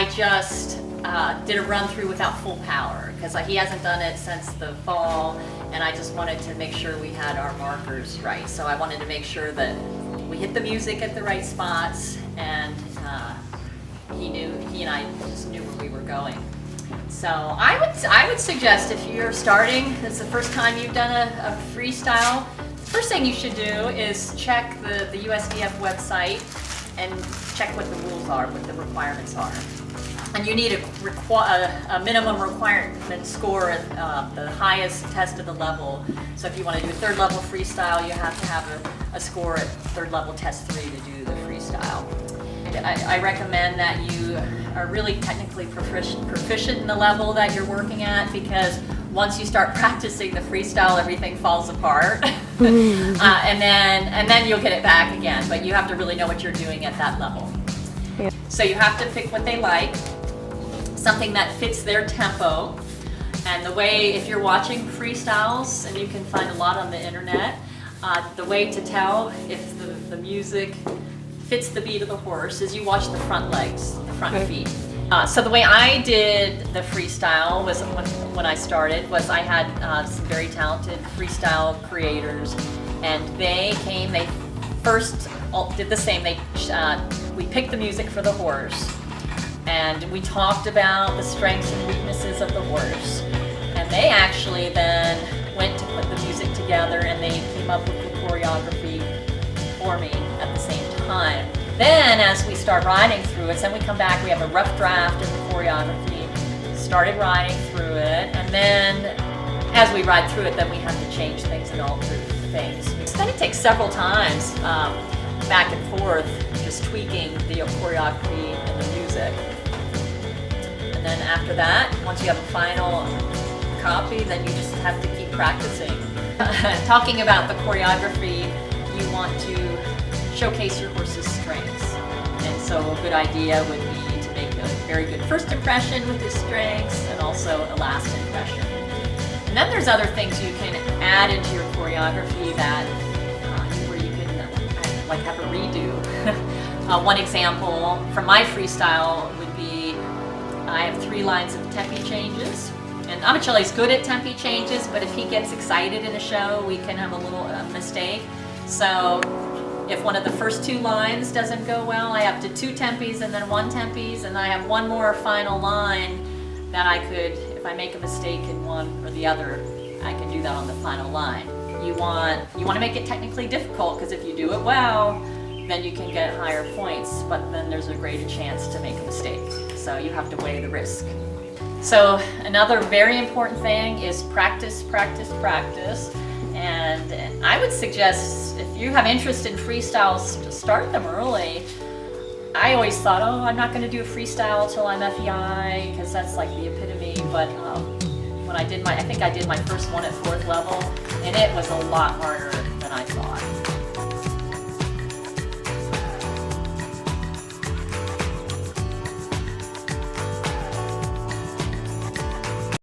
I just did a run through without full power because he hasn't done it since the fall, and I just wanted to make sure we had our markers right. So I wanted to make sure that we hit the music at the right spots, and he and I just knew where we were going. So I would suggest if you're starting, it's the first time you've done a freestyle, the first thing you should do is check the USDF website and check what the rules are, what the requirements are. And you need a minimum requirement score at the highest test of the level. So if you want to do a third level freestyle, you have to have a score at third level test 3 to do the freestyle. I recommend that you are really technically proficient in the level that you're working at, because once you start practicing the freestyle, everything falls apart. and then you'll get it back again, but you have to really know what you're doing at that level. Yeah. So you have to pick what they like, something that fits their tempo. And the way, if you're watching freestyles, and you can find a lot on the internet, the way to tell if the music fits the beat of the horse is you watch the front legs, the front feet. So the way I did the freestyle was when I started was I had some very talented freestyle creators, and they first did the same. We picked the music for the horse, and we talked about the strengths and weaknesses of the horse, and they actually then went to put the music together, and they came up with the choreography for me at the same time. Then as we start riding through it, then we come back, we have a rough draft of the choreography, started riding through it, and then as we ride through it, then we have to change things and alter things. Then it takes several times back and forth, just tweaking the choreography and the music. And then after that, once you have a final copy, then you just have to keep practicing. Talking about the choreography, you want to showcase your horse's strengths. And so a good idea would be to make a very good first impression with his strengths, and also a last impression. And then there's other things you can add into your choreography that where you can like have a redo. One example from my freestyle would be I have 3 lines of tempi changes. And Amichelle's good at tempi changes, but if he gets excited in a show, we can have a little mistake. So if one of the first 2 lines doesn't go well, I have to 2 tempis and then 1 tempis, and I have one more final line that I could, if I make a mistake in one or the other, I can do that on the final line. You want to make it technically difficult, because if you do it well, then you can get higher points, but then there's a greater chance to make a mistake. So you have to weigh the risk. So another very important thing is practice, practice, practice. And I would suggest, if you have interest in freestyles, to start them early. I always thought, oh, I'm not going to do a freestyle till I'm FEI, because that's like the epitome. But when I think I did my first one at 4th level, and it was a lot harder than I thought.